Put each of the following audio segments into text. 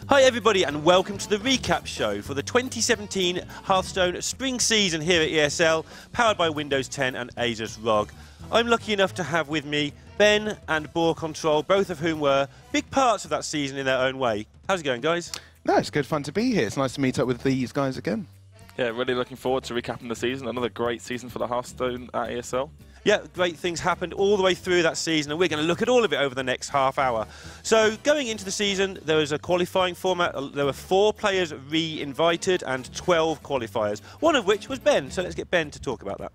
Hi everybody and welcome to the recap show for the 2017 Hearthstone spring season here at ESL, powered by Windows 10 and ASUS ROG. I'm lucky enough to have with me Ben and BoarControl, both of whom were big parts of that season in their own way. How's it going, guys? No, it's good fun to be here. It's nice to meet up with these guys again. Yeah, really looking forward to recapping the season. Another great season for the Hearthstone at ESL. Yeah, great things happened all the way through that season, and we're going to look at all of it over the next half hour. So, going into the season, there was a qualifying format. There were 4 players re-invited and 12 qualifiers, one of which was Ben. So let's get Ben to talk about that.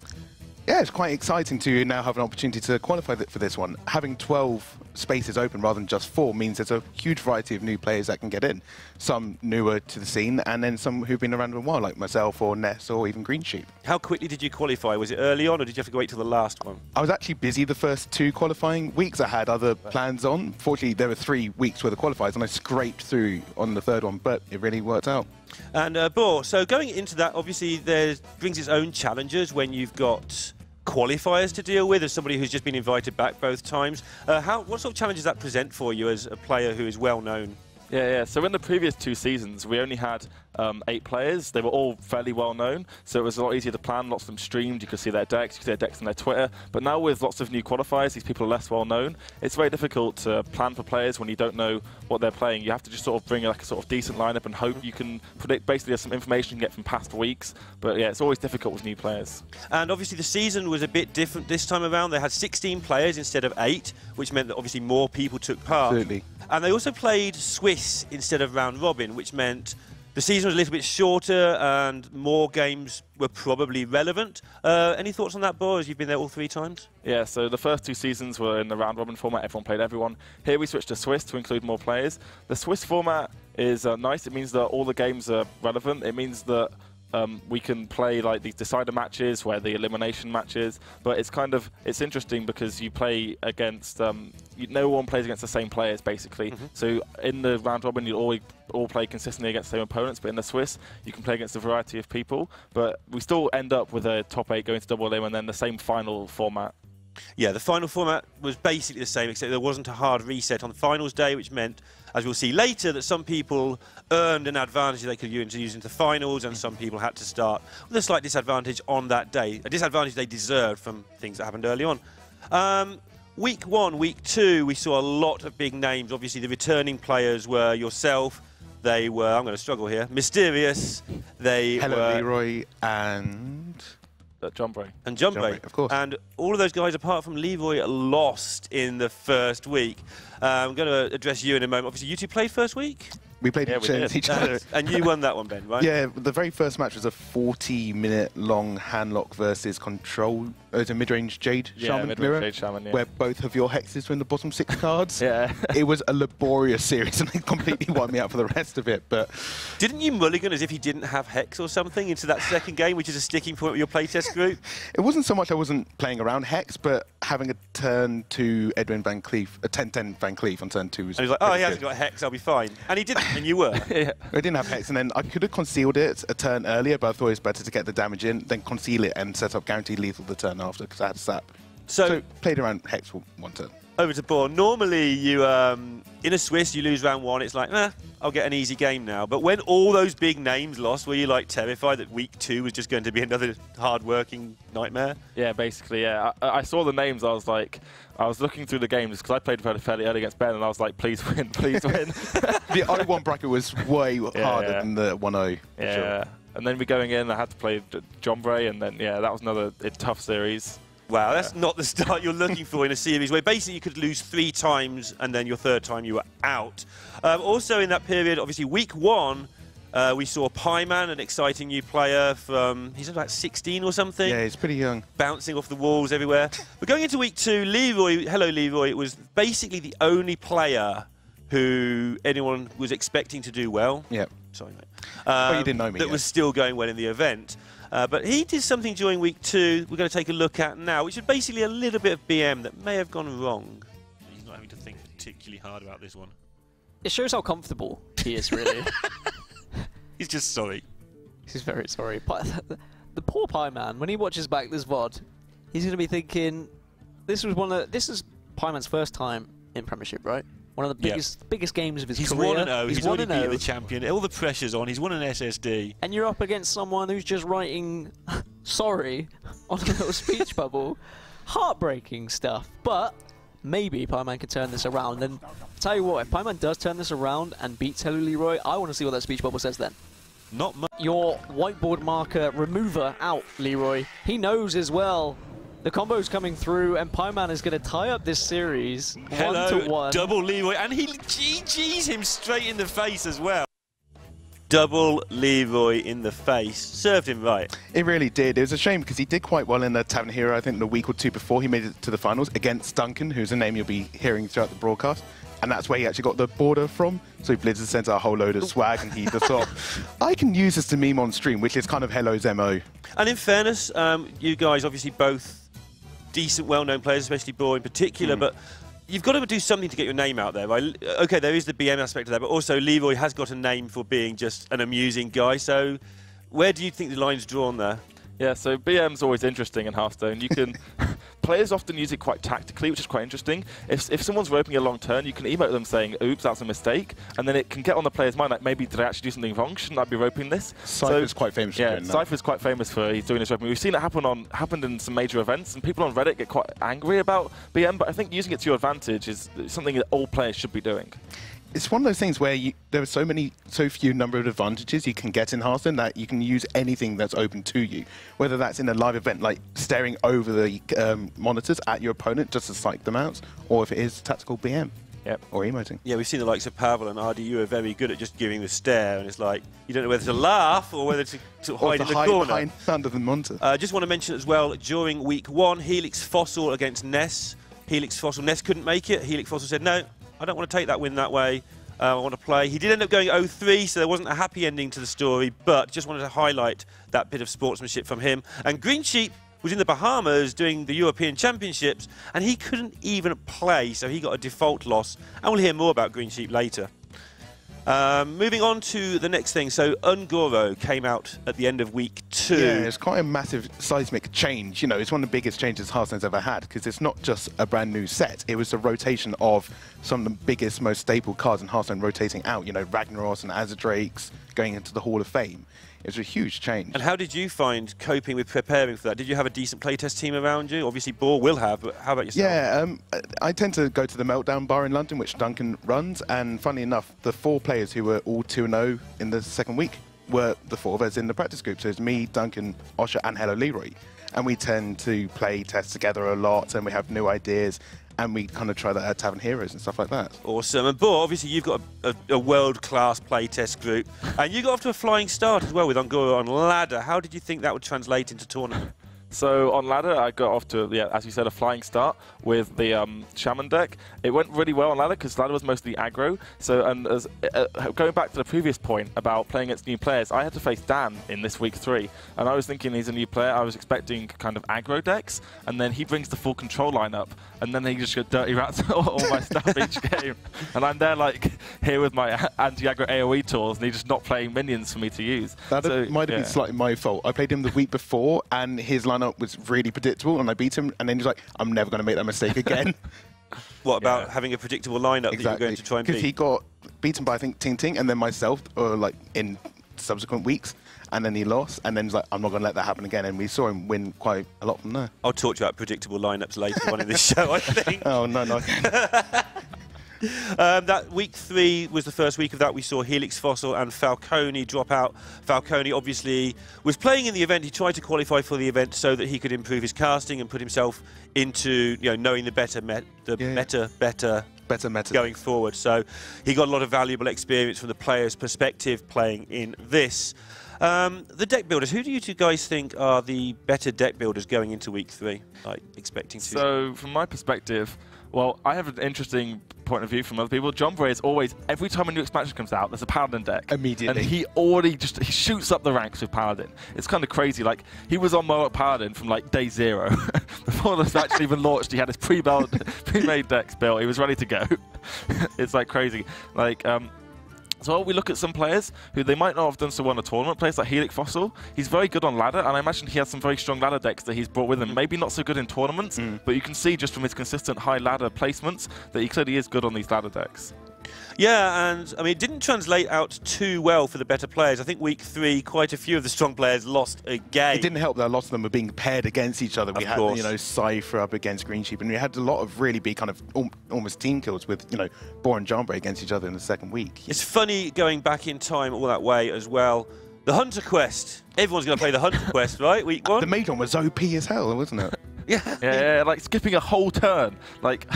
Yeah, it's quite exciting to now have an opportunity to qualify for this one. Having 12 spaces open rather than just 4 means there's a huge variety of new players that can get in. Some newer to the scene, and then some who've been around for a while, like myself or Ness or even Green Sheep. How quickly did you qualify? Was it early on, or did you have to wait till the last one? I was actually busy the first 2 qualifying weeks. I had other plans on. Fortunately, there were 3 weeks worth of qualifiers, and I scraped through on the 3rd one, but it really worked out. And Boar, so going into that, obviously there brings its own challenges when you've got qualifiers to deal with as somebody who's just been invited back both times. What sort of challenges does that present for you as a player who is well known? Yeah. So in the previous 2 seasons, we only had 8 players. They were all fairly well known, so it was a lot easier to plan. Lots of them streamed. You could see their decks. You could see their decks on their Twitter. But now with lots of new qualifiers, these people are less well known. It's very difficult to plan for players when you don't know what they're playing. You have to just sort of bring like a sort of decent lineup and hope you can predict. Basically, there's some information you can get from past weeks. But yeah, it's always difficult with new players. And obviously the season was a bit different this time around. They had 16 players instead of 8, which meant that obviously more people took part. Absolutely. And they also played Swiss instead of round robin, which meant the season was a little bit shorter and more games were probably relevant. Any thoughts on that, Bo, as you've been there all 3 times? Yeah, so the first 2 seasons were in the round robin format. Everyone played everyone. Here we switched to Swiss to include more players. The Swiss format is nice. It means that all the games are relevant. It means that we can play like these decider matches where the elimination matches, but it's interesting because you play against no one plays against the same players basically. So in the round robin you all play consistently against the same opponents, but in the Swiss you can play against a variety of people, but we still end up with a top 8 going to double elim and then the same final format. Yeah, the final format was basically the same, except there wasn't a hard reset on the finals day, which meant, as we'll see later, that some people earned an advantage they could use into the finals, and some people had to start with a slight disadvantage on that day, a disadvantage they deserved from things that happened early on. Week 1, week 2, we saw a lot of big names. Obviously, the returning players were yourself. They were, I'm going to struggle here, Mysterious. They Hello, were Leroy and Jombray. And Jombray, of course. And all of those guys, apart from Leroy, lost in the first week. I'm going to address you in a moment. Obviously, you 2 played first week? We played each other. And you won that one, Ben, right? Yeah, the very first match was a 40-minute long handlock versus control. It was a mid-range Jade Shaman mirror, Jade Shaman, yeah. where both of your hexes were in the bottom 6 cards. Yeah. It was a laborious series, and they completely wiped me out for the rest of it. But didn't you mulligan as if you didn't have hex or something into that second game, which is a sticking point with your playtest group? It wasn't so much I wasn't playing around hex, but having a turn to Edwin Van Cleef, a 10-10 Van Cleef on turn 2 was. And he was like, oh, he hasn't got hex, I'll be fine. And he didn't, and you were. Yeah. I didn't have hex, and then I could have concealed it a turn earlier, but I thought it was better to get the damage in, then conceal it and set up guaranteed lethal the turn after, because I had sap. So played around hex for 1 turn. Over to Boar. Normally, you in a Swiss, you lose round 1. It's like, I'll get an easy game now. But when all those big names lost, were you like terrified that week 2 was just going to be another hard-working nightmare? Yeah, basically, yeah. I saw the names. I was looking through the games because I played fairly early against Ben, and I was like, please win, please win. The 0-1 bracket was way harder than the 1-0. Yeah. Sure. And then going in, I had to play Jombray, and then that was another tough series. Wow, that's not the start you're looking for in a series where basically you could lose 3 times and then your 3rd time you were out. Also in that period, obviously week 1, we saw Pieman, an exciting new player from, he's about 16 or something. Yeah, he's pretty young. Bouncing off the walls everywhere. But going into week 2, Leroy, hello Leroy, was basically the only player who anyone was expecting to do well. Yeah. Sorry, mate. Well, you didn't know me that yet. was still going well in the event. But he did something during week 2 we're going to take a look at now, which is basically a little bit of BM that may have gone wrong. He's not having to think particularly hard about this one. It shows how comfortable he is, really. He's just sorry. He's very sorry. But the poor Pie Man, when he watches back this VOD, he's going to be thinking, this is Pie Man's first time in Premiership, right? One of the biggest games of his He's career. 1-0. He's already beat 1-0. the champion. All the pressure's on. He's won an SSD. And you're up against someone who's just writing sorry on a little speech bubble. Heartbreaking stuff. But maybe Pieman can turn this around. And tell you what, if Pieman does turn this around and beats Hello Leroy, I want to see what that speech bubble says then. Not much. Your whiteboard marker remover out, Leroy. He knows as well. The combo's coming through, and Pieman is going to tie up this series 1-1. Double Leroy, and he GG's him straight in the face as well. Double Leroy in the face. Served him right. It really did. It was a shame because he did quite well in the Tavern Hero, I think, the week or two before he made it to the finals against Duncan, who's a name you'll be hearing throughout the broadcast. And that's where he actually got the border from. So Blizzard sent out a whole load of swag, and he just thought, I can use this to meme on stream, which is kind of Hello's MO. And in fairness, you guys obviously both decent, well-known players, especially Boar in particular, but you've got to do something to get your name out there, right? Okay, there is the BM aspect of that, but also Leroy has got a name for being just an amusing guy. So where do you think the line's drawn there? Yeah, so BM's always interesting in Hearthstone. You can players often use it quite tactically, which is quite interesting. If someone's roping a long turn, you can emote them saying, oops, that's a mistake, and then it can get on the player's mind, like, maybe did I actually do something wrong? Shouldn't I be roping this? Cypher's quite famous for doing that. Cypher's quite famous for he's doing this roping. We've seen it happened in some major events, and people on Reddit get quite angry about BM, but I think using it to your advantage is something that all players should be doing. It's one of those things where there are so few number of advantages you can get in Hearthstone that you can use anything that's open to you. Whether that's in a live event, like staring over the monitors at your opponent just to psych them out, or if it is tactical BM. Yep. Or emoting. Yeah, we've seen the likes of Pavel and RDU are very good at just giving the stare, and it's like, you don't know whether to laugh or whether to hide in the corner. Behind under the monitor. Just want to mention as well, during week 1, Helix Fossil against Ness. Helix Fossil, Ness couldn't make it. Helix Fossil said, no, I don't want to take that win that way. I want to play. He did end up going 0-3, so there wasn't a happy ending to the story, but just wanted to highlight that bit of sportsmanship from him. And Green Sheep was in the Bahamas doing the European Championships, and he couldn't even play, so he got a default loss. And we'll hear more about Green Sheep later. Moving on to the next thing, so Ungoro came out at the end of week 2. Yeah, it's quite a massive seismic change. You know, it's one of the biggest changes Hearthstone's ever had because it's not just a brand new set. It was the rotation of some of the biggest, most staple cards in Hearthstone rotating out. You know, Ragnaros and Azadrakes going into the Hall of Fame. It was a huge change. And how did you find coping with preparing for that? Did you have a decent playtest team around you? Obviously, Boar will have, but how about yourself? Yeah, I tend to go to the Meltdown bar in London, which Duncan runs, and funnily enough, the 4 players who were all 2-0 in the second week were the 4 of us in the practice group. So it's me, Duncan, Osher, and Hello Leroy. And we tend to play test together a lot, and we have new ideas, and we kind of try that at Tavern Heroes and stuff like that. Awesome. And Boar, obviously you've got a world-class playtest group, and you got off to a flying start as well with Ungoro on ladder. How did you think that would translate into tournament? So on ladder, I got off to, as you said, a flying start with the Chapman deck. It went really well on ladder because ladder was mostly aggro. So, and as going back to the previous point about playing against new players, I had to face Dan in this week 3, and I was thinking he's a new player. I was expecting kind of aggro decks, and then he brings the full control lineup, and then he just got dirty rats all my stuff each game, and I'm there like here with my anti-aggro AOE tools, and he's just not playing minions for me to use. That might have been slightly my fault. I played him the week before, and his lineup was really predictable, and I beat him, and then he's like, I'm never going to make that mistake again. What about having a predictable lineup that you're going to try and beat? Because he got beaten by, I think, Ting Ting, and then myself, like in subsequent weeks, and then he lost, and then he's like, I'm not going to let that happen again, and we saw him win quite a lot from there. I'll talk to you about predictable lineups later on in this show, I think. Oh, no. That week 3 was the first week of that. We saw Helix Fossil and Falcone drop out. Falcone obviously was playing in the event. He tried to qualify for the event so that he could improve his casting and put himself into, knowing the better meta going forward. So he got a lot of valuable experience from the player's perspective playing in this. The deck builders, who do you two guys think are the better deck builders going into week 3? Like expecting to. So from my perspective, well, I have an interesting point of view from other people. John Bray is always, every time a new expansion comes out, there's a Paladin deck. Immediately. And he already he shoots up the ranks with Paladin. It's kind of crazy. Like, he was on Mohawk Paladin from like day 0. Before this actually even launched, he had his pre-made decks built. He was ready to go. It's like crazy. Like, So we look at some players who they might not have done so well in a tournament, players like Helix Fossil. He's very good on ladder, and I imagine he has some very strong ladder decks that he's brought with him. Maybe not so good in tournaments, but you can see just from his consistent high ladder placements that he clearly is good on these ladder decks. Yeah, and I mean, it didn't translate out too well for the better players. I think week 3, quite a few of the strong players lost a game. It didn't help that a lot of them were being paired against each other. We had, you know, Cypher up against Green Sheep, and we had a lot of really big kind of almost team kills with, you know, Boar and Jambray against each other in the second week. It's funny going back in time all that way as well. The Hunter Quest. Everyone's going to play the Hunter Quest, right? Week 1. The Maidon was OP as hell, wasn't it? Yeah, like skipping a whole turn. Like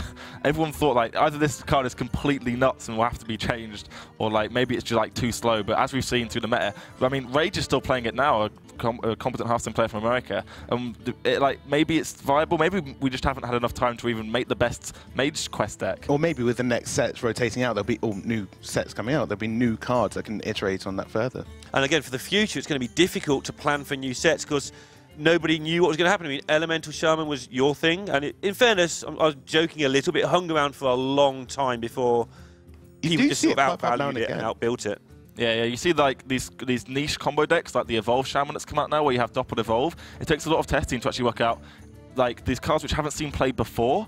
everyone thought like either this card is completely nuts and will have to be changed, or like maybe it's just like too slow. But as we've seen through the meta, I mean, Rage is still playing it now, a competent Hearthstone player from America. Like maybe it's viable. Maybe we just haven't had enough time to even make the best Mage Quest deck. Or maybe with the next sets rotating out, there'll be all new sets coming out. There'll be new cards that can iterate on that further. And again, for the future, it's going to be difficult to plan for new sets because nobody knew what was going to happen. I mean, Elemental Shaman was your thing, and in fairness, I was joking a little bit, it hung around for a long time before people just sort of outvalued it and outbuilt it. Yeah, you see like these niche combo decks, like the Evolve Shaman that's come out now, where you have Doppel Evolve. It takes a lot of testing to actually work out like these cards which haven't seen played before.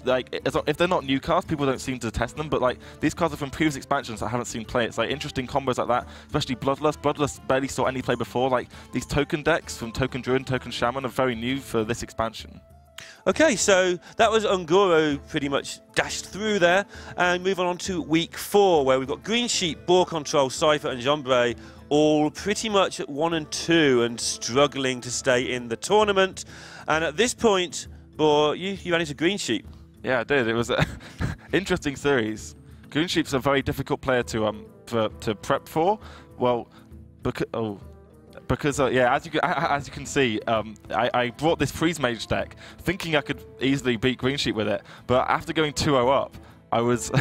Like if they're not new cards, people don't seem to test them. But like these cards are from previous expansions that haven't seen play. It's like interesting combos like that, especially Bloodlust. Bloodlust barely saw any play before. Like these token decks from Token Druid and Token Shaman are very new for this expansion. Okay, so that was Ungoro pretty much dashed through there, and move on to week 4, where we've got Green Sheep, BoarControl, Cypher, and Jambray all pretty much at 1 and 2 and struggling to stay in the tournament. And at this point, Boar, you ran into Green Sheep. Yeah, I did. It was an interesting series. Green Sheep's a very difficult player to prep for. Well, because yeah, as you can see, I brought this Freeze Mage deck thinking I could easily beat Green Sheep with it, but after going 2-0 up, I was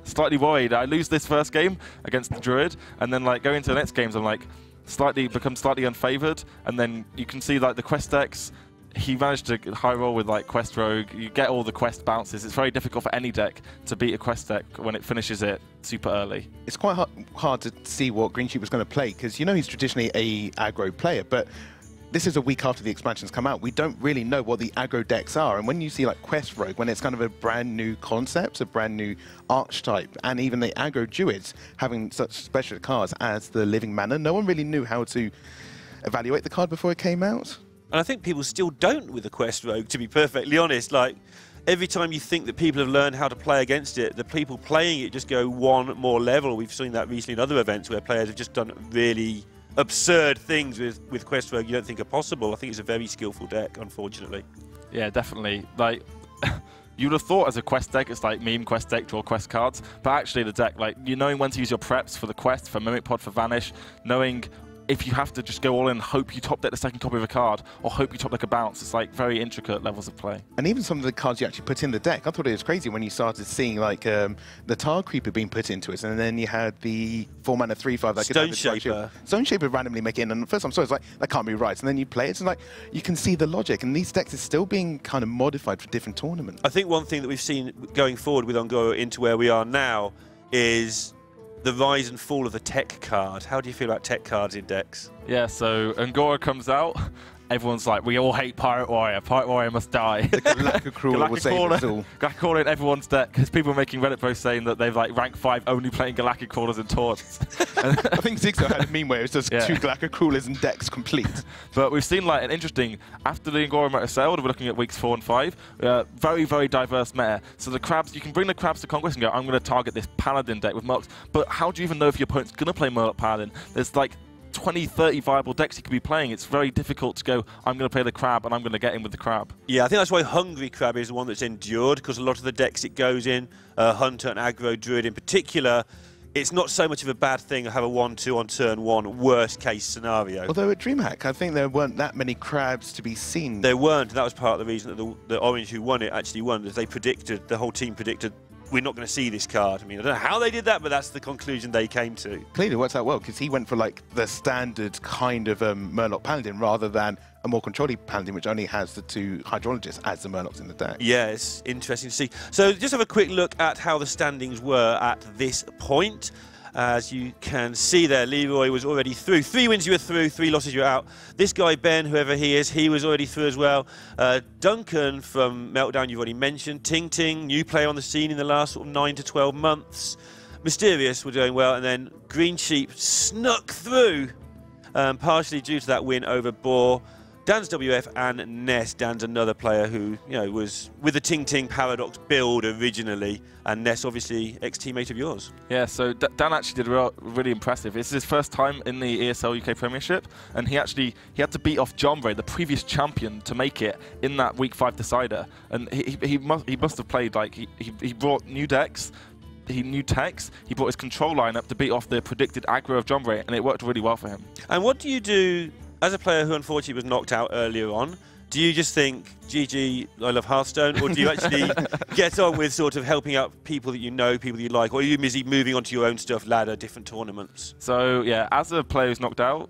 slightly worried. I lose this first game against the Druid, and then like going into the next games, I'm like become slightly unfavored, and then you can see like the quest decks. He managed to high roll with like Quest Rogue. You get all the quest bounces. It's very difficult for any deck to beat a quest deck when it finishes it super early. It's quite hard to see what Green Sheep was going to play, because you know he's traditionally a aggro player, but this is a week after the expansions come out. We don't really know what the aggro decks are, and when you see like Quest Rogue, when it's kind of a brand new concept, a brand new archetype, and even the aggro Druids having such special cards as the Living Mana, no one really knew how to evaluate the card before it came out. And I think people still don't with the Quest Rogue, to be perfectly honest. Like, every time you think that people have learned how to play against it, the people playing it just go one more level. We've seen that recently in other events where players have just done really absurd things with Quest Rogue you don't think are possible. I think it's a very skillful deck, unfortunately. Yeah, definitely. Like, you would have thought as a quest deck, it's like meme quest deck, draw quest cards. But actually the deck, like, you knowing when to use your preps for the quest, for Mimic Pod, for Vanish, knowing if you have to just go all in, hope you top deck the second copy of a card, or hope you top deck a bounce. It's like very intricate levels of play. And even some of the cards you actually put in the deck, I thought it was crazy when you started seeing like the Tar Creeper being put into it, and then you had the 4-mana 3/5 that Stone Shaper. Stone Shaper randomly make it in, and the first time I saw it, it's like, that can't be right. And then you play it, and like you can see the logic, and these decks are still being kind of modified for different tournaments. I think one thing that we've seen going forward with Ungoro into where we are now is the rise and fall of the tech card. How do you feel about tech cards in decks? Yeah, so Ungoro comes out. Everyone's like, we all hate Pirate Warrior. Pirate Warrior must die. The Galactic Crawler will save us all. Galactic Crawler in everyone's deck, because people are making Reddit posts saying that they've like rank 5 only playing Galactic Crawlers in taunts. I think Zigzag had a meme where it was just 2 Galactic Crawlers and decks complete. But we've seen like an interesting, after the Ungoro meta sailed, we're looking at weeks 4 and 5, very, very diverse meta. So the crabs, you can bring the crabs to Conquest and go, I'm going to target this Paladin deck with Murlocs. But how do you even know if your opponent's going to play Murloc Paladin? There's like 20, 30 viable decks you could be playing. It's very difficult to go, I'm going to play the crab and I'm going to get in with the crab. Yeah, I think that's why Hungry Crab is the one that's endured, because a lot of the decks it goes in, Hunter and Aggro Druid in particular, it's not so much of a bad thing to have a 1/2 on turn 1, worst case scenario. Although at DreamHack, I think there weren't that many crabs to be seen. There weren't, and that was part of the reason that the Orange who won it actually won, as they predicted, the whole team predicted, we're not going to see this card. I mean, I don't know how they did that, but that's the conclusion they came to. Clearly it works out well, because he went for like the standard kind of Murloc Paladin rather than a more controlly Paladin, which only has the 2 Hydrologists as the Murlocs in the deck. Yeah, it's interesting to see. So just have a quick look at how the standings were at this point. As you can see there, Leroy was already through. 3 wins you were through, 3 losses you were out. This guy, Ben, whoever he is, he was already through as well. Duncan from Meltdown, you've already mentioned. Ting Ting, new player on the scene in the last sort of 9 to 12 months. Mysterious were doing well, and then Green Sheep snuck through, partially due to that win over Boar. Dan's WF and Ness. Dan's another player who, you know, was with the Ting Ting Paradox build originally, and Ness obviously ex-teammate of yours. Yeah, so Dan actually did really impressive. It's his first time in the ESL UK Premiership, and he had to beat off John Ray, the previous champion, to make it in that Week 5 decider. And he must have played like he brought new decks. New techs, he brought his control lineup to beat off the predicted aggro of John Ray, and it worked really well for him. And what do you do as a player who unfortunately was knocked out earlier on? Do you just think, GG, I love Hearthstone, or do you actually get on with sort of helping out people that you know, people that you like, or are you busy moving on to your own stuff, ladder, different tournaments? So yeah, as a player who's knocked out,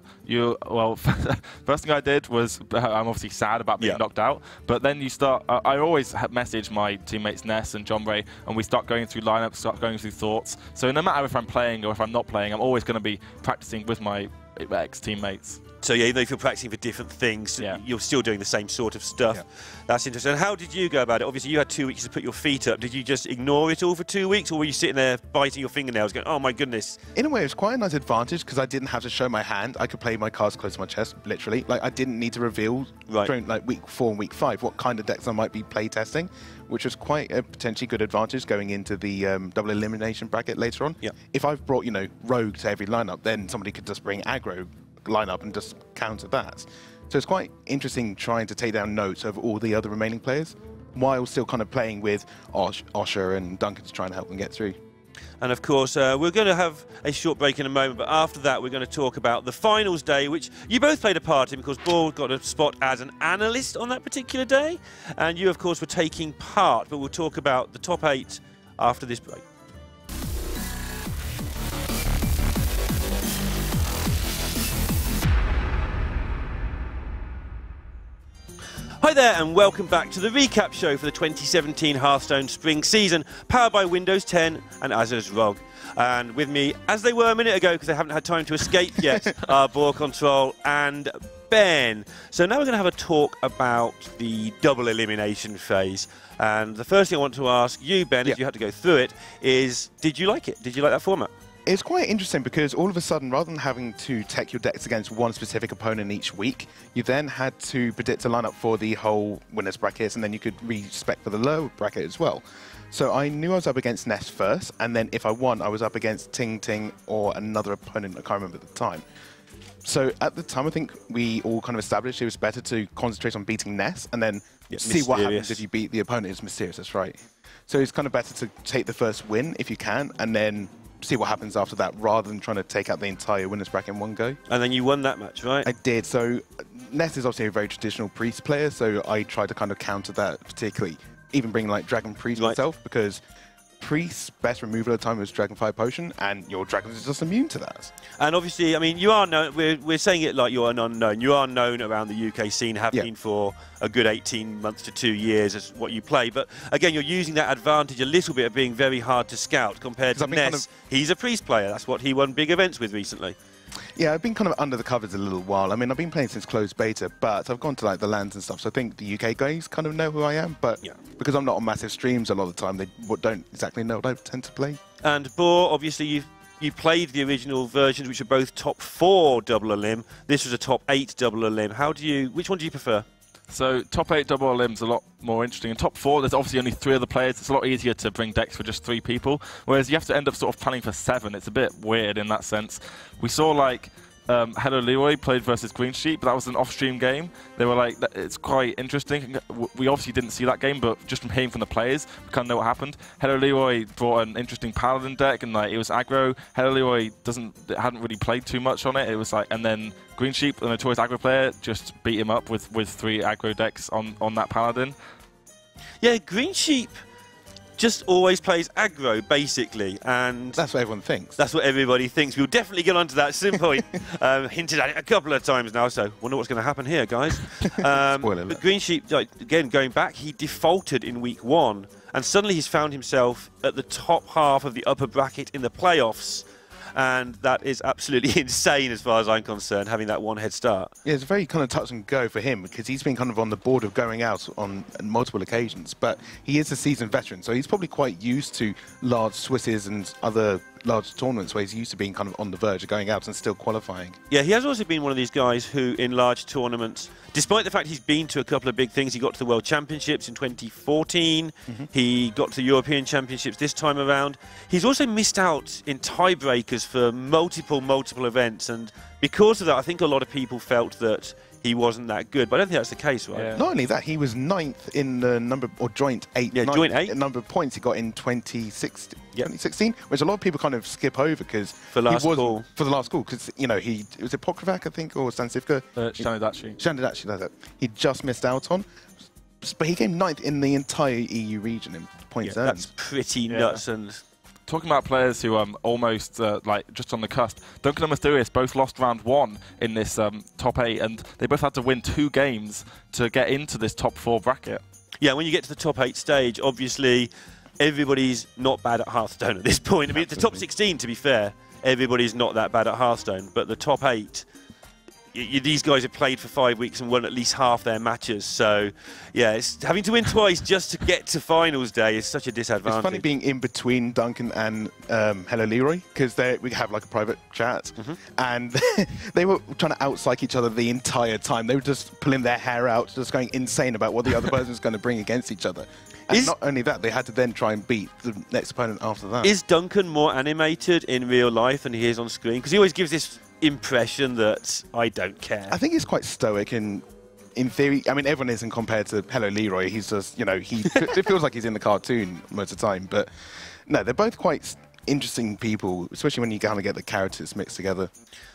first thing I did was, I'm obviously sad about being knocked out, but then you start, I always message my teammates Ness and John Ray, and we start going through lineups, start going through thoughts. So no matter if I'm playing or if I'm not playing, I'm always going to be practicing with my ex-teammates. So yeah, even though if you're practicing for different things, you're still doing the same sort of stuff. Yeah. That's interesting. And how did you go about it? Obviously, you had 2 weeks to put your feet up. Did you just ignore it all for 2 weeks, or were you sitting there biting your fingernails going, oh my goodness? In a way, it was quite a nice advantage because I didn't have to show my hand. I could play my cards close to my chest, literally. Like, I didn't need to reveal during like Week 4 and Week 5 what kind of decks I might be play testing, which was quite a potentially good advantage going into the double elimination bracket later on. Yeah. If I've brought, you know, Rogue to every lineup, then somebody could just bring aggro lineup and just counter that. So it's quite interesting trying to take down notes of all the other remaining players while still kind of playing with Osher and Duncan to try and help them get through. And of course, we're going to have a short break in a moment, but after that we're going to talk about the finals day, which you both played a part in because Boar got a spot as an analyst on that particular day, and you of course were taking part, but we'll talk about the top 8 after this break. Hi there and welcome back to the recap show for the 2017 Hearthstone spring season, powered by Windows 10 and ASUS ROG. And with me, as they were a minute ago because they haven't had time to escape yet, are BoarControl and Ben. So now we're going to have a talk about the double elimination phase. And the first thing I want to ask you, Ben, as you had to go through it, is did you like it? Did you like that format? It's quite interesting because all of a sudden, rather than having to tech your decks against one specific opponent each week, you then had to predict a lineup for the whole winners brackets, and then you could respec for the lower bracket as well. So I knew I was up against Ness first, and then if I won, I was up against Ting Ting or another opponent I can't remember at the time. So at the time, I think we all kind of established it was better to concentrate on beating Ness and then see what happens if you beat the opponent. It's mysterious, that's right. So it's kind of better to take the first win if you can, and then see what happens after that, rather than trying to take out the entire winners bracket in one go. And then you won that match, right? I did. So Ness is obviously a very traditional priest player, so I tried to kind of counter that, particularly even bringing like Dragon Priest myself, because Priest's best removal at the time was Dragon Fire Potion, and your Dragons are just immune to that. And obviously, I mean, you are known, we're saying it like you're an unknown. You are known around the UK scene, have been for a good 18 months to 2 years as what you play. But again, you're using that advantage a little bit of being very hard to scout compared to Ness. He's a Priest player. That's what he won big events with recently. Yeah, I've been kind of under the covers a little while. I mean, I've been playing since closed beta, but I've gone to like the LANs and stuff, so I think the UK guys kind of know who I am, but because I'm not on massive streams a lot of the time, they don't exactly know what I tend to play. And Boar, obviously you played the original versions, which are both top 4 double elim. This was a top 8 double elim. Which one do you prefer? So top 8 double elim's a lot more interesting. In top 4, there's obviously only 3 other players. It's a lot easier to bring decks for just 3 people, whereas you have to end up sort of planning for 7. It's a bit weird in that sense. We saw like Hello Leroy played versus Green Sheep, but that was an off-stream game. They were like, it's quite interesting. We obviously didn't see that game, but just from hearing from the players, we kind of know what happened. Hello Leroy brought an interesting Paladin deck, and like it was aggro. Hello Leroy hadn't really played too much on it. It was like, and then Green Sheep, the notorious aggro player, just beat him up with 3 aggro decks on that Paladin. Yeah, Green Sheep just always plays aggro, basically, and that's what everyone thinks. That's what everybody thinks. We'll definitely get onto that at some point. Hinted at it a couple of times now, so wonder what's going to happen here, guys. But Green Sheep, like, again, going back, he defaulted in week 1, and suddenly he's found himself at the top half of the upper bracket in the playoffs. and that is absolutely insane as far as I'm concerned, having that one head start. Yeah, it's a very kind of touch and go for him because he's been kind of on the board of going out on multiple occasions, but he is a seasoned veteran, so he's probably quite used to large Swisses and other large tournaments where he's used to being kind of on the verge of going out and still qualifying. Yeah, he has also been one of these guys who, in large tournaments, despite the fact he's been to a couple of big things, he got to the World Championships in 2014, he got to the European Championships this time around. He's also missed out in tiebreakers for multiple events, and because of that, I think a lot of people felt that he wasn't that good, but I don't think that's the case, right? Yeah. Not only that, he was 9th in the number, or joint 8th, Yeah, joint 8th. number of points he got in 2016, which a lot of people kind of skip over because For the last call, because you know it was a Pokravac, I think, or Stansivka. Shanadachi. Shanadachi, that's it. He just missed out on, but he came 9th in the entire EU region in points earned. that's pretty nuts. And Talking about players who almost like just on the cusp, Duncan and Mysterious both lost round 1 in this top 8, and they both had to win 2 games to get into this top 4 bracket. yeah, when you get to the top 8 stage, obviously everybody's not bad at Hearthstone at this point. I mean, the top 16, to be fair, everybody's not that bad at Hearthstone, but the top 8, these guys have played for 5 weeks and won at least half their matches. So, yeah, having to win twice just to get to finals day is such a disadvantage. It's funny being in between Duncan and Hello Leroy because we have like a private chat, and they were trying to out-psych each other the entire time. They were just pulling their hair out, just going insane about what the other person was going to bring against each other. And not only that, they had to then try and beat the next opponent after that. Is Duncan more animated in real life than he is on screen? Because he always gives this impression that I don't care. I think he's quite stoic in theory. I mean, everyone isn't compared to Hello Leroy. He's just, you know, it feels like he's in the cartoon most of the time. But no, they're both quite interesting people, especially when you kind of get the characters mixed together.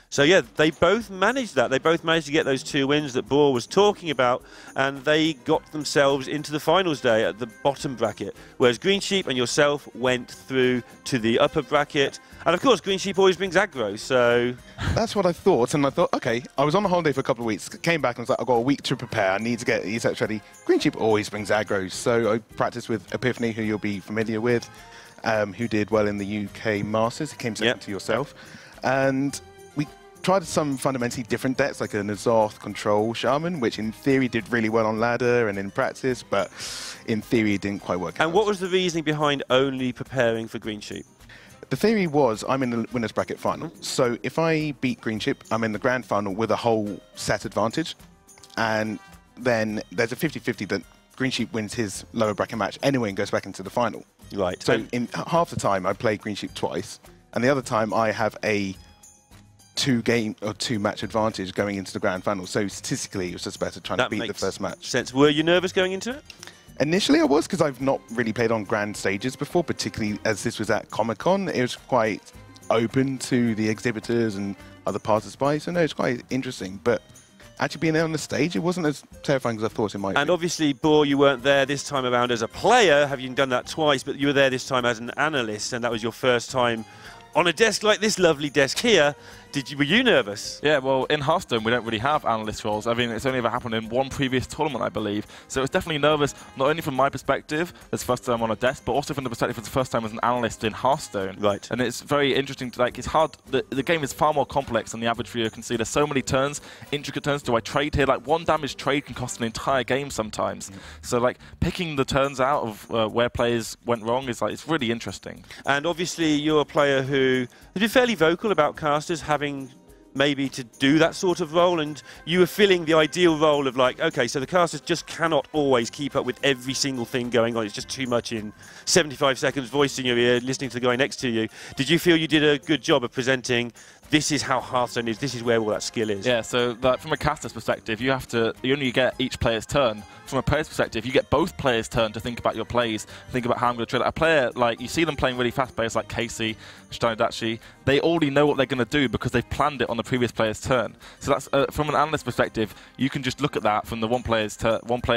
So yeah, they both managed that. They both managed to get those 2 wins that Boar was talking about, and they got themselves into the finals day at the bottom bracket, whereas Green Sheep and yourself went through to the upper bracket. And of course, Green Sheep always brings aggro, so... That's what I thought, and I thought, okay, I was on a holiday for a couple of weeks, came back and was like, I've got a week to prepare, I need to get these ready. Green Sheep always brings aggro, so I practiced with Epiphany, who you'll be familiar with, who did well in the UK Masters. He came second to yourself. And we tried some fundamentally different decks, like a Nazoth Control Shaman, which in theory did really well on ladder and in practice, but in theory it didn't quite work out. And what was the reasoning behind only preparing for Green Sheep? The theory was I'm in the winners bracket final, so if I beat Green Sheep, I'm in the grand final with a whole set advantage, and then there's a 50-50 that Green Sheep wins his lower bracket match anyway and goes back into the final. Right. So in half the time I play Green Sheep twice, and the other time I have a 2 match advantage going into the grand final. So statistically it was just better trying to beat the first match. Sense. Were you nervous going into it? Initially I was, because I've not really played on grand stages before, particularly as this was at Comic-Con. It was quite open to the exhibitors and other passers-by, so no, it's quite interesting. But actually being there on the stage, it wasn't as terrifying as I thought it might be. And obviously, Boar, you weren't there this time around as a player, have you done that twice, but you were there this time as an analyst, and that was your first time on a desk like this lovely desk here. Were you nervous? Yeah, well, in Hearthstone, we don't really have analyst roles. I mean, it's only ever happened in one previous tournament, I believe. So it was definitely nervous, not only from my perspective, as first time on a desk, but also from the perspective of the first time as an analyst in Hearthstone. Right. And it's very interesting. It's hard. The game is far more complex than the average viewer can see. There's so many turns, intricate turns. Do I trade here? Like, one damage trade can cost an entire game sometimes. So, like, picking the turns out of where players went wrong is, like, it's really interesting. And obviously, you're a player who has been fairly vocal about casters having maybe to do that sort of role, and you were filling the ideal role of like, okay, so the casters just cannot always keep up with every single thing going on. It's just too much in 75 seconds, voice in your ear, listening to the guy next to you. Did you feel you did a good job of presenting, this is how Hearthstone is, this is where all that skill is? Yeah, so from a caster's perspective, you only get each player's turn. From a player's perspective, you get both players' turn to think about your plays, think about how I'm going to trade. A player, like, you see them playing really fast players like Casey, Steinodachi, they already know what they're going to do because they've planned it on the previous player's turn. So that's from an analyst perspective, you can just look at that from the one player's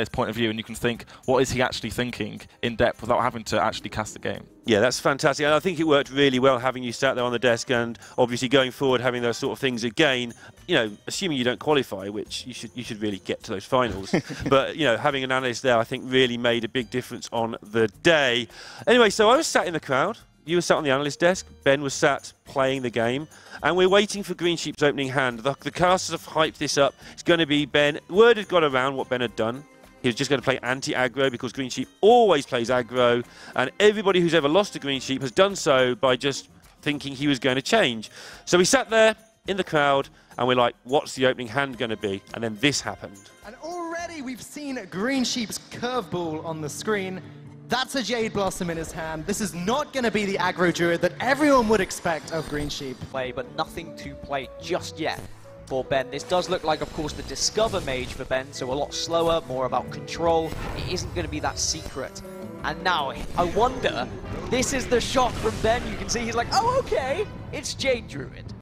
point of view, and you can think, what is he actually thinking in depth without having to actually cast the game. Yeah, that's fantastic. And I think it worked really well having you sat there on the desk, and obviously going forward having those sort of things again, you know, assuming you don't qualify, which you should really get to those finals. But, you know, having an analyst there, I think really made a big difference on the day. Anyway, so I was sat in the crowd you were sat on the analyst desk, Ben was sat playing the game, and we're waiting for Green Sheep's opening hand. The casters have hyped this up. It's going to be Ben. Word had got around what Ben had done. He was just going to play anti-aggro because Green Sheep always plays aggro, and everybody who's ever lost to Green Sheep has done so by just thinking he was going to change. So we sat there in the crowd, and we're like, what's the opening hand going to be? And then this happened. And already we've seen Green Sheep's curveball on the screen. That's a Jade Blossom in his hand. This is not going to be the aggro druid that everyone would expect of Green Sheep. Play, but nothing to play just yet for Ben. This does look like, of course, the Discover Mage for Ben, so a lot slower, more about control. It isn't going to be that secret. And now, I wonder, this is the shock from Ben. You can see he's like, oh, okay, it's Jade Druid.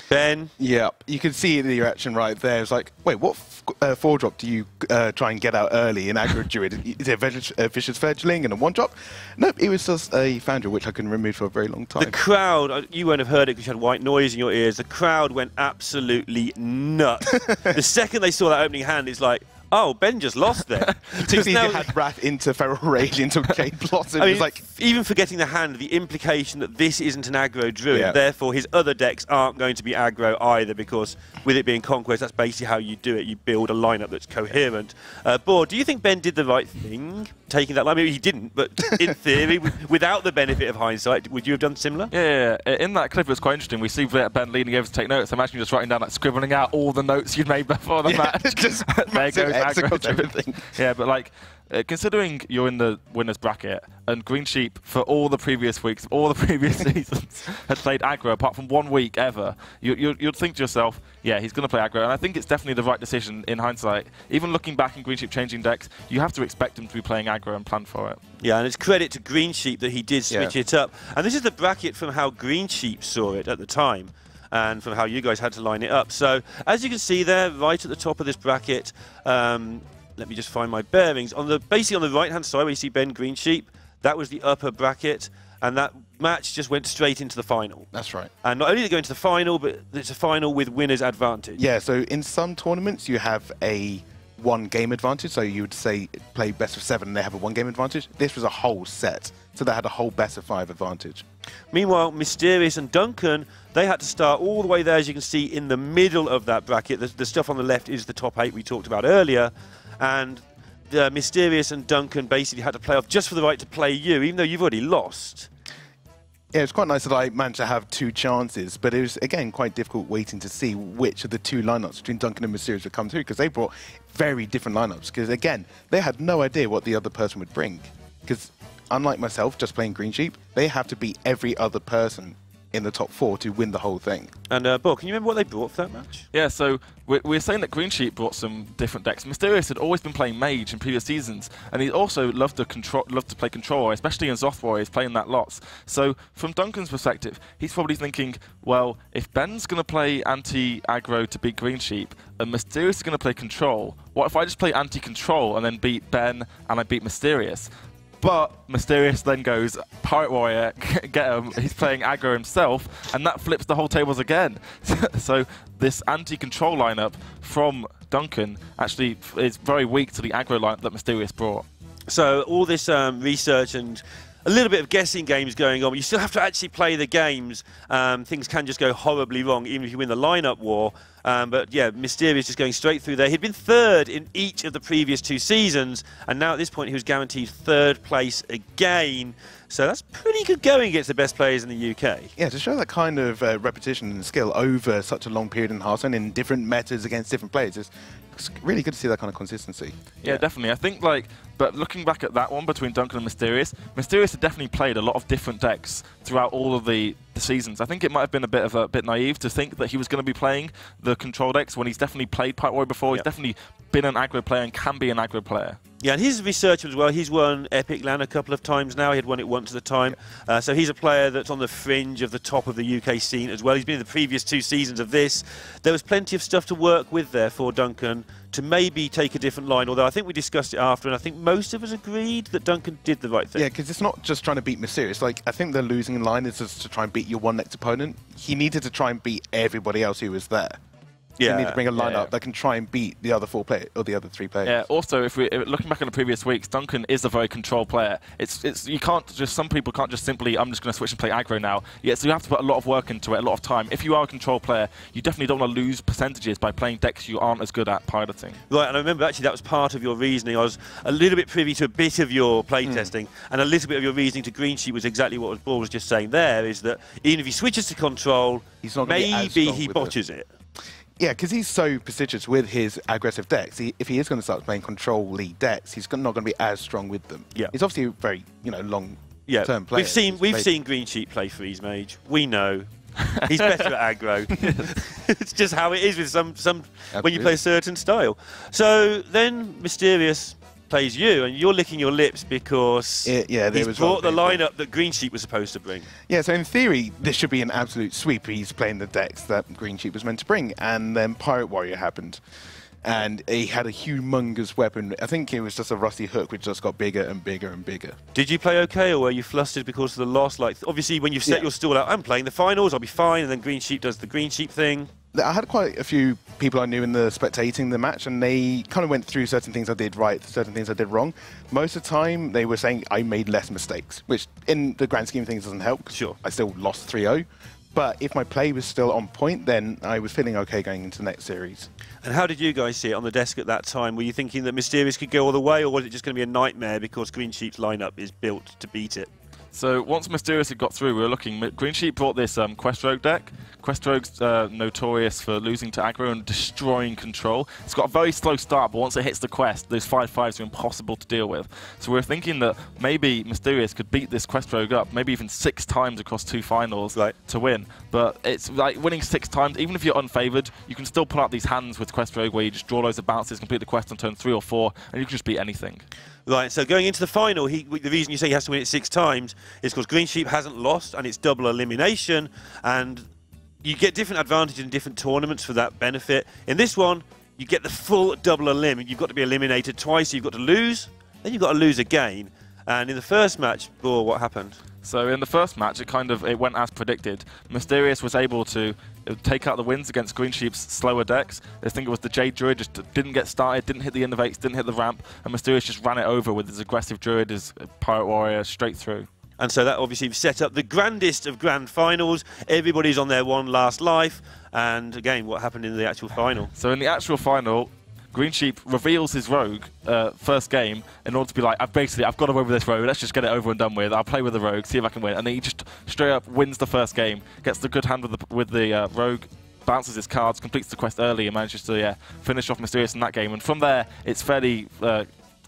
Ben? Yeah, you can see the reaction right there. It's like, wait, what 4-drop do you try and get out early in aggro druid? Is it a vicious fledgling and a 1-drop? Nope, it was just a Foundry, which I couldn't remove for a very long time. The crowd, you won't have heard it because you had white noise in your ears. The crowd went absolutely nuts. The second they saw that opening hand, it's like, oh, Ben just lost there. Because he had Wrath into Feral Rage into Jade Blossom. I mean, it was like, even forgetting the hand, the implication that this isn't an aggro druid, therefore his other decks aren't going to be aggro either, because with it being Conquest, that's basically how you do it. You build a lineup that's coherent. Boar, do you think Ben did the right thing, taking that line? Maybe he didn't, but in theory, without the benefit of hindsight, would you have done similar? Yeah. In that clip, it was quite interesting. We see Ben leaning over to take notes. Imagine you just writing down, like, scribbling out all the notes you'd made before the match. just there goes aggro everything. Yeah, but like, considering you're in the winners bracket and Green Sheep for all the previous weeks, all the previous seasons had played aggro apart from 1 week ever, you'd think to yourself, yeah, he's going to play aggro, and I think it's definitely the right decision in hindsight. Even looking back in Green Sheep changing decks, you have to expect him to be playing aggro and plan for it. Yeah, and it's credit to Green Sheep that he did switch it up. And this is the bracket from how Green Sheep saw it at the time, and from how you guys had to line it up. So, as you can see there, right at the top of this bracket, let me just find my bearings. Basically on the right-hand side where you see Ben Green Sheep, that was the upper bracket, and that match just went straight into the final. That's right. And not only did it go into the final, but it's a final with winner's advantage. Yeah, so in some tournaments you have a 1-game advantage, so you would say play best of 7 and they have a 1-game advantage. This was a whole set, so they had a whole best of 5 advantage. Meanwhile, Mysterious and Duncan, they had to start all the way there, as you can see, in the middle of that bracket. The stuff on the left is the top 8 we talked about earlier. And Mysterious and Duncan basically had to play off just for the right to play you, even though you've already lost. Yeah, it's quite nice that I managed to have 2 chances, but it was, again, quite difficult waiting to see which of the 2 lineups between Duncan and Mysterious would come through, because they brought very different lineups. Because, again, they had no idea what the other person would bring. Because, unlike myself, just playing Green Sheep, they have to beat every other person in the top 4 to win the whole thing. And, Bob, can you remember what they brought for that match? Yeah, so we're saying that Green Sheep brought some different decks. Mysterious had always been playing Mage in previous seasons, and he also loved to play Control, especially in Zoth Warriors, playing that lots. So from Duncan's perspective, he's probably thinking, well, if Ben's going to play anti-aggro to beat Green Sheep, and Mysterious is going to play Control, what if I just play anti-Control and then beat Ben and I beat Mysterious? But Mysterious then goes, Pirate Warrior, get him, he's playing aggro himself, and that flips the whole tables again. So this anti-control lineup from Duncan actually is very weak to the aggro lineup that Mysterious brought. So all this research and a little bit of guessing games going on, but you still have to actually play the games. Things can just go horribly wrong, even if you win the lineup war. But yeah, Mysterious just going straight through there. He'd been 3rd in each of the previous 2 seasons, and now at this point he was guaranteed 3rd place again. So that's pretty good going against the best players in the UK. Yeah, to show that kind of repetition and skill over such a long period in Hearthstone in different metas against different players, it's really good to see that kind of consistency. Yeah, definitely. I think, like, but looking back at that one between Duncan and Mysterious, Mysterious had definitely played a lot of different decks throughout all of the seasons. I think it might have been a bit naive to think that he was going to be playing the control decks when he's definitely played Pirate Warrior before. He's definitely been an aggro player and can be an aggro player. Yeah, and his research as well, he's won Epic LAN a couple of times now. He had won it once at a time. So he's a player that's on the fringe of the top of the UK scene as well. He's been in the previous 2 seasons of this. There was plenty of stuff to work with there for Duncan to maybe take a different line, although I think we discussed it after, and I think most of us agreed that Duncan did the right thing. Yeah, because it's not just trying to beat Mysterious. Like, I think the losing line is just to try and beat your 1 next opponent. He needed to try and beat everybody else who was there. You Yeah. need to bring a lineup Yeah. that can try and beat the other 4 players or the other 3 players. Yeah. Also, if looking back on the previous weeks, Duncan is a very controlled player. You can't just, some people can't just simply, I'm just going to switch and play aggro now. Yeah, so you have to put a lot of work into it, a lot of time. If you are a control player, you definitely don't want to lose percentages by playing decks you aren't as good at piloting. Right, and I remember actually that was part of your reasoning. I was a little bit privy to a bit of your playtesting, and a little bit of your reasoning to green sheet was exactly what Boar was just saying there, is that even if he switches to control, He's not gonna be as maybe strong he with botches it. Yeah, because he's so prestigious with his aggressive decks. If he is going to start playing control lead decks, he's not going to be as strong with them. Yeah. He's obviously a very, long-term player. We've seen green sheet play Freeze Mage. We know he's better at aggro. It's just how it is with some when you play a certain style. So then Mysterious plays you, and you're licking your lips because he's brought the lineup that green sheet was supposed to bring. Yeah, so in theory, this should be an absolute sweep. He's playing the decks that green sheet was meant to bring, and then Pirate Warrior happened. And he had a humongous weapon. I think it was just a rusty hook, which just got bigger and bigger and bigger. Did you play okay, or were you flustered because of the loss? Like, obviously, when you've set your stall out, I'm playing the finals, I'll be fine, and then green sheet does the green sheet thing. I had quite a few people I knew in the spectating the match, and they kind of went through certain things I did right, certain things I did wrong. Most of the time, they were saying I made less mistakes, which in the grand scheme of things doesn't help. Sure. I still lost 3-0. But if my play was still on point, then I was feeling okay going into the next series. And how did you guys see it on the desk at that time? Were you thinking that Mysterious could go all the way, or was it just going to be a nightmare because green sheet's lineup is built to beat it? So once Mysterious had got through, we were looking. Green Sheet brought this Quest Rogue deck. Quest Rogue's notorious for losing to aggro and destroying control. It's got a very slow start, but once it hits the quest, those 5/5s are impossible to deal with. So we're thinking that maybe Mysterious could beat this Quest Rogue up, maybe even 6 times across 2 finals to win. But it's like winning 6 times, even if you're unfavoured, you can still pull out these hands with Quest Rogue where you just draw loads of bounces, complete the quest on turn 3 or 4, and you can just beat anything. Right, so going into the final, the reason you say he has to win it 6 times is because Green Sheep hasn't lost, and it's double elimination, and you get different advantages in different tournaments for that benefit. In this one, you get the full double elim. You've got to be eliminated twice, so you've got to lose, then you've got to lose again. And in the first match, Boar, what happened? So in the first match, it went as predicted. Mysterious was able to take out the wins against Green Sheep's slower decks. I think it was the Jade Druid just didn't get started, didn't hit the innovates, didn't hit the ramp, and Mysterious just ran it over with his aggressive Druid, his Pirate Warrior, straight through. And so that obviously set up the grandest of grand finals. Everybody's on their one last life. And again, what happened in the actual final? So in the actual final, Green Sheep reveals his rogue first game in order to be like, I've got to win with this rogue, let's just get it over and done with. I'll play with the rogue, see if I can win. And then he just straight up wins the first game, gets the good hand with the rogue, bounces his cards, completes the quest early, and manages to finish off Mysterious in that game. And from there, it's fairly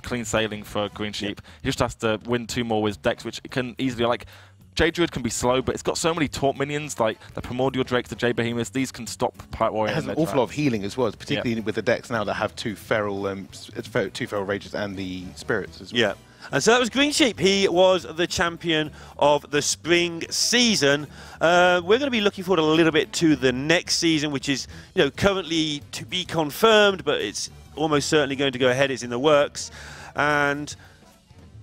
clean sailing for Green Sheep. He just has to win 2 more with decks, which can easily, like, Jade Druid can be slow, but it's got so many taunt minions, like the Primordial Drakes, the Jade Behemoths. These can stop Pirate Warrior. It has an awful lot of healing as well, particularly with the decks now that have 2 feral rages and the spirits as well. Yeah. And so that was Green Sheep. He was the champion of the spring season. We're going to be looking forward a little bit to the next season, which is, currently to be confirmed, but it's almost certainly going to go ahead. It's in the works. And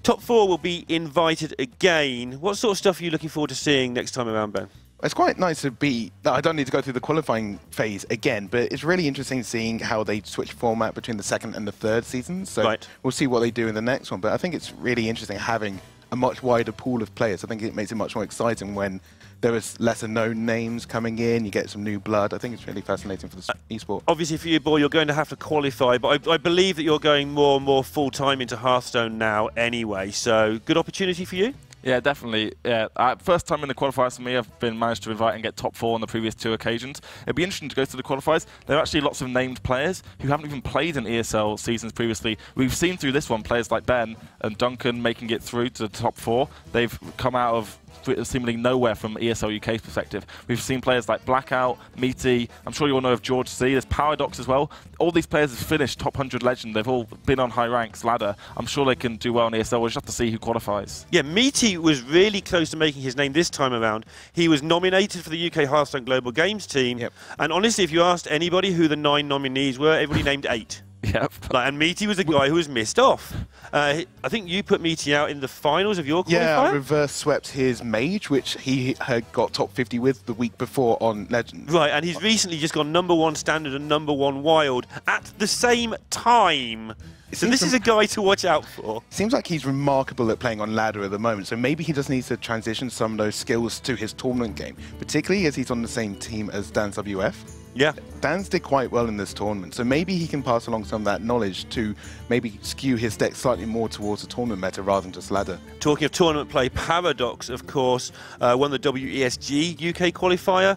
Top 4 will be invited again. What sort of stuff are you looking forward to seeing next time around, Ben? It's quite nice to be... I don't need to go through the qualifying phase again, but it's really interesting seeing how they switch format between the 2nd and the 3rd season. So we'll see what they do in the next one. But I think it's really interesting having a much wider pool of players. I think it makes it much more exciting when there is lesser known names coming in, you get some new blood. I think it's really fascinating for the esport. Obviously for you, Boy, you're going to have to qualify, but I believe that you're going more and more full-time into Hearthstone now anyway, so good opportunity for you? Yeah, definitely. Yeah, first time in the qualifiers for me. I've been managed to invite and get top 4 on the previous 2 occasions. It'd be interesting to go through the qualifiers. There are actually lots of named players who haven't even played in ESL seasons previously. We've seen through this one players like Ben and Duncan making it through to the top 4. They've come out of seemingly nowhere from ESL UK's perspective. We've seen players like Blackout, Meaty, I'm sure you all know of George C, there's Paradox as well. All these players have finished top 100 legend, they've all been on high ranks ladder. I'm sure they can do well in ESL, we'll just have to see who qualifies. Yeah, Meaty was really close to making his name this time around. He was nominated for the UK Hearthstone Global Games team, and honestly, if you asked anybody who the 9 nominees were, everybody named 8. Yep. Like, and Meaty was the guy who was missed off. I think you put Meaty out in the finals of your qualifier? Yeah, I reverse swept his Mage, which he had got top 50 with the week before on Legends. Right, and he's recently just gone #1 Standard and #1 Wild at the same time. So this is a guy to watch out for. Seems like he's remarkable at playing on ladder at the moment, so maybe he just needs to transition some of those skills to his tournament game, particularly as he's on the same team as Dan's WF. Yeah. Dan's did quite well in this tournament, so maybe he can pass along some of that knowledge to maybe skew his deck slightly more towards the tournament meta rather than just ladder. Talking of tournament play, Paradox, of course, won the WESG UK qualifier.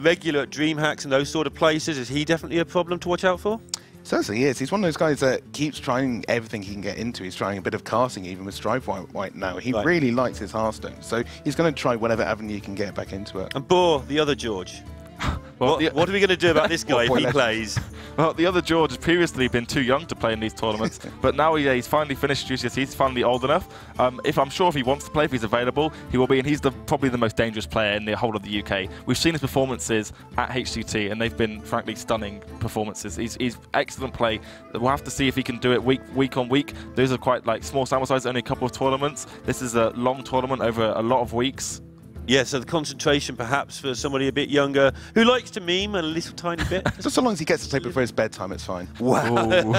Regular at DreamHacks and those sort of places. Is he definitely a problem to watch out for? Certainly is. He's one of those guys that keeps trying everything he can get into. He's trying a bit of casting even with Strive White now. He really likes his Hearthstone, so he's going to try whatever avenue he can get back into it. And Boar, the other George. Well, what are we going to do about this guy if he plays? Well, the other George has previously been too young to play in these tournaments, but now he's finally finished GCSE, he's finally old enough. I'm sure if he wants to play, if he's available, he will be, and he's probably the most dangerous player in the whole of the UK. We've seen his performances at HCT, and they've been, frankly, stunning performances. He's excellent play. We'll have to see if he can do it week on week. Those are quite like small sample size, only a couple of tournaments. This is a long tournament over a lot of weeks. Yeah, so the concentration perhaps for somebody a bit younger who likes to meme a little tiny bit. Just so long as he gets to play before his bedtime, it's fine. Wow.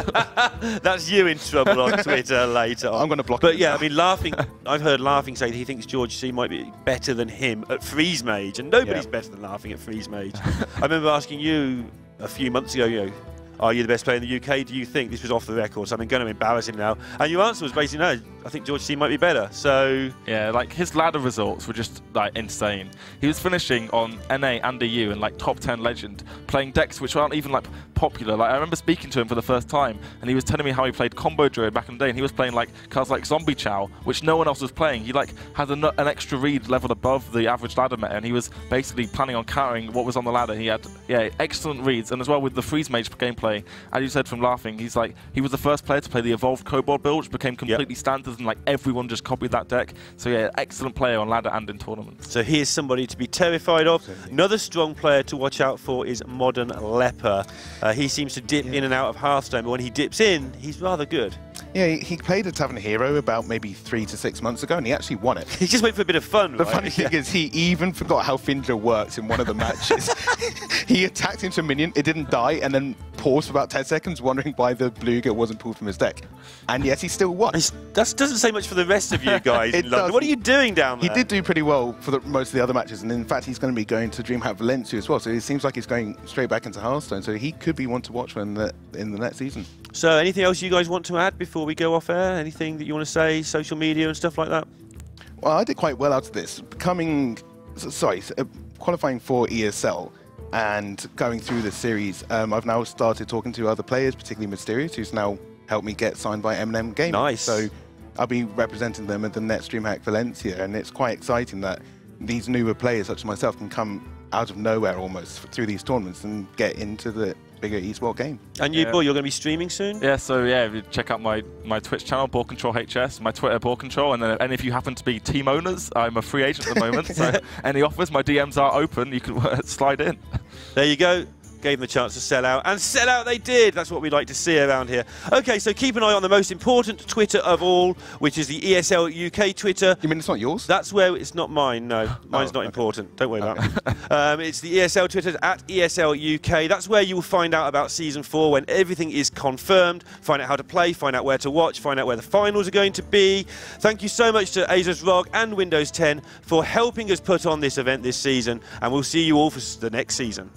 That's you in trouble on Twitter later on. I'm going to block But him yeah, now. I mean, I've heard Laughing say that he thinks George C might be better than him at Freeze Mage, and nobody's better than Laughing at Freeze Mage. I remember asking you a few months ago, are you the best player in the UK? Do you think? This was off the record, so I'm going to embarrass him now. And your answer was basically, no, I think George C might be better. So yeah, like his ladder results were just like insane. He was finishing on NA and EU and like top 10 legend, playing decks which aren't even like popular. Like I remember speaking to him for the first time, and he was telling me how he played Combo Druid back in the day, and he was playing like cards like Zombie Chow, which no one else was playing. He like had an extra read level above the average ladder meta, and he was basically planning on countering what was on the ladder. He had excellent reads, and as well with the Freeze Mage gameplay, as you said from Laughing, he was the first player to play the Evolved Kobold build, which became completely standard, and like everyone just copied that deck. So yeah, excellent player on ladder and in tournaments. So he is somebody to be terrified of. Another strong player to watch out for is Modern Leper. He seems to dip in and out of Hearthstone, but when he dips in, he's rather good. Yeah, he played a Tavern Hero about maybe 3 to 6 months ago, and he actually won it. He just went for a bit of fun, The funny thing is, he even forgot how Findler works in one of the matches. He attacked into a minion, it didn't die, and then paused for about 10 seconds, wondering why the blue girl wasn't pulled from his deck. And yes, he still won. That doesn't say much for the rest of you guys in London. What are you doing down there? He did do pretty well for most of the other matches, and in fact, he's going to be going to DreamHack Valencia as well. So it seems like he's going straight back into Hearthstone. So he could be one to watch for in the next season. So anything else you guys want to add before we go off air? Anything that you want to say, social media and stuff like that? Well, I did quite well out of this. Qualifying for ESL and going through the series, I've now started talking to other players, particularly Mysterious, who's now helped me get signed by M&M Gaming. Nice. So I'll be representing them at the next DreamHack Valencia, and it's quite exciting that these newer players, such as myself, can come out of nowhere almost through these tournaments and get into the bigger esports game. And you, Boy, you're going to be streaming soon? Yeah, so yeah, check out my Twitch channel, BoarControl HS, my Twitter, BoarControl, and if you happen to be team owners, I'm a free agent at the moment, so any offers, my DMs are open, you can slide in. There you go. Gave them a chance to sell out, and sell out they did. That's what we like to see around here. Okay, so keep an eye on the most important Twitter of all, which is the ESL UK Twitter. You mean it's not yours? That's where it's not mine, no. Mine's not important. Don't worry about it. It's the ESL Twitter at ESL UK. That's where you will find out about Season 4 when everything is confirmed, find out how to play, find out where to watch, find out where the finals are going to be. Thank you so much to ASUS ROG and Windows 10 for helping us put on this event this season, and we'll see you all for the next season.